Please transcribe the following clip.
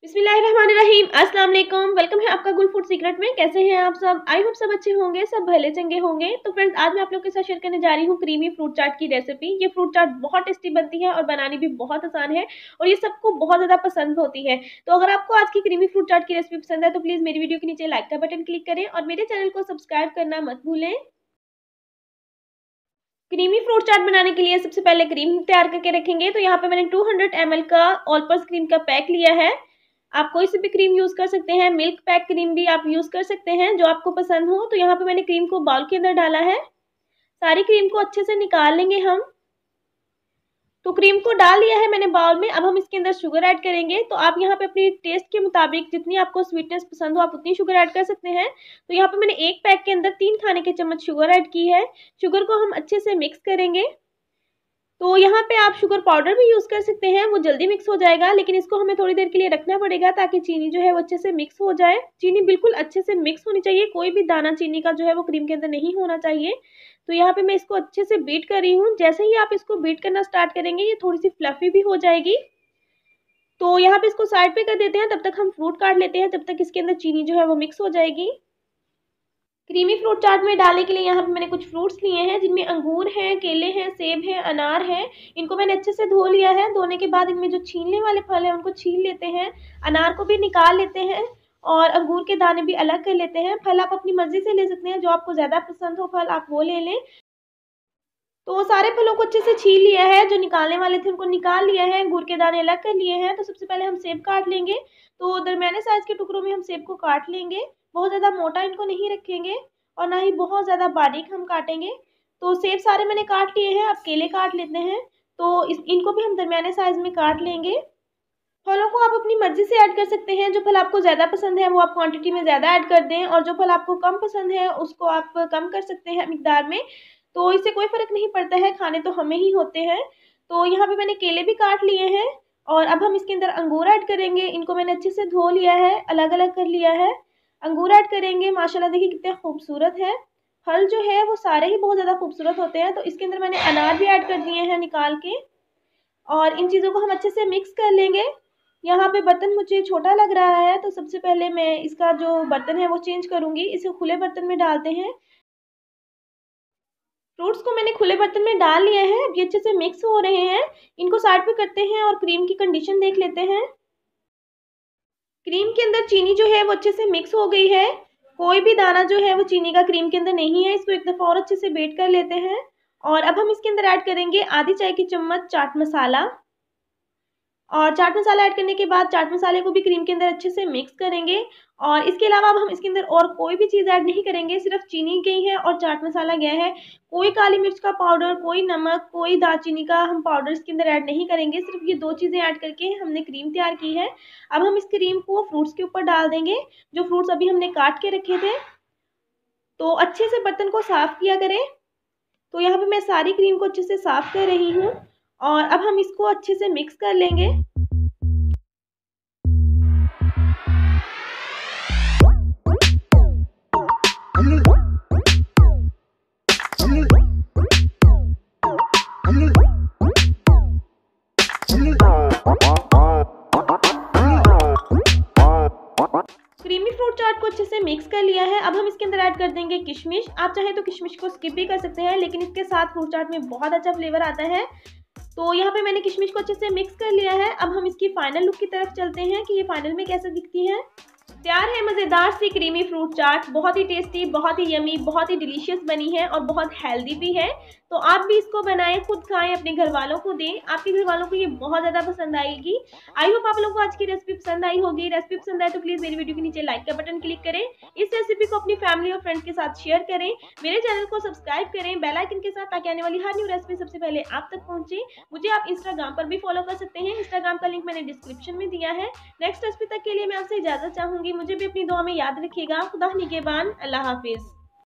बिस्मिल्लाहिर्रहमानिर्रहीम। अस्सलाम वालेकुम। वेलकम है आपका गुल फूड सीक्रेट में। कैसे हैं आप सब? आई होप सब अच्छे होंगे, सब भले चंगे होंगे। तो फ्रेंड्स, आज मैं आप लोग के साथ शेयर करने जा रही हूँ क्रीमी फ्रूट चाट की रेसिपी। ये फ्रूट चाट बहुत टेस्टी बनती है और बनानी भी बहुत आसान है और ये सबको बहुत ज़्यादा पसंद होती है। तो अगर आपको आज की क्रीमी फ्रूट चाट की रेसिपी पसंद है तो प्लीज़ मेरी वीडियो के नीचे लाइक का बटन क्लिक करें और मेरे चैनल को सब्सक्राइब करना मत भूलें। क्रीमी फ्रूट चाट बनाने के लिए सबसे पहले क्रीम तैयार करके रखेंगे। तो यहाँ पे मैंने 200 ml का ऑल पर्पस क्रीम का पैक लिया है। आप कोई सी भी क्रीम यूज़ कर सकते हैं, मिल्क पैक क्रीम भी आप यूज़ कर सकते हैं, जो आपको पसंद हो। तो यहाँ पे मैंने क्रीम को बाउल के अंदर डाला है। सारी क्रीम को अच्छे से निकाल लेंगे हम। तो क्रीम को डाल लिया है मैंने बाउल में। अब हम इसके अंदर शुगर ऐड करेंगे। तो आप यहाँ पे अपनी टेस्ट के मुताबिक जितनी आपको स्वीटनेस पसंद हो आप उतनी शुगर ऐड कर सकते हैं। तो यहाँ पे मैंने एक पैक के अंदर 3 खाने के चम्मच शुगर ऐड की है। शुगर को हम अच्छे से मिक्स करेंगे। तो यहाँ पे आप शुगर पाउडर भी यूज़ कर सकते हैं, वो जल्दी मिक्स हो जाएगा, लेकिन इसको हमें थोड़ी देर के लिए रखना पड़ेगा ताकि चीनी जो है वो अच्छे से मिक्स हो जाए। चीनी बिल्कुल अच्छे से मिक्स होनी चाहिए, कोई भी दाना चीनी का जो है वो क्रीम के अंदर नहीं होना चाहिए। तो यहाँ पे मैं इसको अच्छे से बीट कर रही हूँ। जैसे ही आप इसको बीट करना स्टार्ट करेंगे ये थोड़ी सी फ्लफी भी हो जाएगी। तो यहाँ पे इसको साइड पे कर देते हैं, तब तक हम फ्रूट काट लेते हैं, तब तक इसके अंदर चीनी जो है वो मिक्स हो जाएगी। क्रीमी फ्रूट चाट में डालने के लिए यहाँ पे मैंने कुछ फ्रूट्स लिए हैं, जिनमें अंगूर हैं, केले हैं, सेब हैं, अनार हैं। इनको मैंने अच्छे से धो लिया है। धोने के बाद इनमें जो छीलने वाले फल हैं उनको छील लेते हैं। अनार को भी निकाल लेते हैं और अंगूर के दाने भी अलग कर लेते हैं। फल आप अपनी मर्जी से ले सकते हैं, जो आपको ज़्यादा पसंद हो फल आप वो ले लें। तो सारे फलों को अच्छे से छील लिया है, जो निकालने वाले थे उनको निकाल लिया है, अंगूर के दाने अलग कर लिए हैं। तो सबसे पहले हम सेब काट लेंगे। तो दरमियाने साइज़ के टुकड़ों में हम सेब को काट लेंगे। बहुत ज़्यादा मोटा इनको नहीं रखेंगे और ना ही बहुत ज़्यादा बारीक हम काटेंगे। तो सेब सारे मैंने काट लिए हैं। अब केले काट लेते हैं। तो इनको भी हम दरमियाने साइज़ में काट लेंगे। फलों को आप अपनी मर्ज़ी से ऐड कर सकते हैं। जो फल आपको ज़्यादा पसंद है वो आप क्वांटिटी में ज़्यादा ऐड कर दें और जो फल आपको कम पसंद है उसको आप कम कर सकते हैं मिकदार में। तो इससे कोई फ़र्क नहीं पड़ता है, खाने तो हमें ही होते हैं। तो यहाँ पे मैंने केले भी काट लिए हैं और अब हम इसके अंदर अंगूर ऐड करेंगे। इनको मैंने अच्छे से धो लिया है, अलग-अलग कर लिया है। अंगूर ऐड करेंगे। माशाल्लाह देखिए कितने खूबसूरत है। फल जो है वो सारे ही बहुत ज़्यादा खूबसूरत होते हैं। तो इसके अंदर मैंने अनार भी ऐड कर दिए हैं निकाल के और इन चीज़ों को हम अच्छे से मिक्स कर लेंगे। यहाँ पे बर्तन मुझे छोटा लग रहा है, तो सबसे पहले मैं इसका जो बर्तन है वो चेंज करूँगी। इसे खुले बर्तन में डालते हैं। फ्रूट्स को मैंने खुले बर्तन में डाल लिया है। अब ये अच्छे से मिक्स हो रहे हैं। इनको साइड पे करते हैं और क्रीम की कंडीशन देख लेते हैं। क्रीम के अंदर चीनी जो है वो अच्छे से मिक्स हो गई है। कोई भी दाना जो है वो चीनी का क्रीम के अंदर नहीं है। इसको एक दफ़ा और अच्छे से बीट कर लेते हैं और अब हम इसके अंदर ऐड करेंगे आधी चाय की चम्मच चाट मसाला। और चाट मसाला ऐड करने के बाद चाट मसाले को भी क्रीम के अंदर अच्छे से मिक्स करेंगे और इसके अलावा अब हम इसके अंदर और कोई भी चीज़ ऐड नहीं करेंगे। सिर्फ चीनी गई है और चाट मसाला गया है। कोई काली मिर्च का पाउडर, कोई नमक, कोई दालचीनी का हम पाउडर इसके अंदर ऐड नहीं करेंगे। सिर्फ ये 2 चीज़ें ऐड करके हमने क्रीम तैयार की है। अब हम इस क्रीम को फ्रूट्स के ऊपर डाल देंगे, जो फ्रूट्स अभी हमने काट के रखे थे। तो अच्छे से बर्तन को साफ़ किया करें। तो यहाँ पे मैं सारी क्रीम को अच्छे से साफ़ कर रही हूँ और अब हम इसको अच्छे से मिक्स कर लेंगे। क्रीमी फ्रूट चाट को अच्छे से मिक्स कर लिया है। अब हम इसके अंदर ऐड कर देंगे किशमिश। आप चाहें तो किशमिश को स्किप भी कर सकते हैं, लेकिन इसके साथ फ्रूट चाट में बहुत अच्छा फ्लेवर आता है। तो यहाँ पे मैंने किशमिश को अच्छे से मिक्स कर लिया है। अब हम इसकी फाइनल लुक की तरफ चलते हैं कि ये फाइनल में कैसे दिखती है। तैयार है मज़ेदार सी क्रीमी फ्रूट चाट। बहुत ही टेस्टी, बहुत ही यमी, बहुत ही डिलीशियस बनी है और बहुत हेल्दी भी है। तो आप भी इसको बनाएं, खुद खाएं, अपने घर वालों को दें। आपके घर वालों को ये बहुत ज़्यादा पसंद आएगी। आई होप आप लोगों को आज की रेसिपी पसंद आई होगी। रेसिपी पसंद आए तो प्लीज़ मेरी वीडियो के नीचे लाइक का बटन क्लिक करें। इस रेसिपी को अपनी फैमिली और फ्रेंड्स के साथ शेयर करें। मेरे चैनल को सब्सक्राइब करें बेल आइकन के साथ, ताकि आने वाली हर न्यू रेसिपी सबसे पहले आप तक पहुंचे। मुझे आप इंस्टाग्राम पर भी फॉलो कर सकते हैं। इंस्टाग्राम का लिंक मैंने डिस्क्रिप्शन में दिया है। नेक्स्ट रेसिपी तक के लिए मैं आपसे इजाज़त चाहूँगी। मुझे भी अपनी दुआ में याद रखिएगा। खुदा निगहबान। अल्लाह हाफिज़।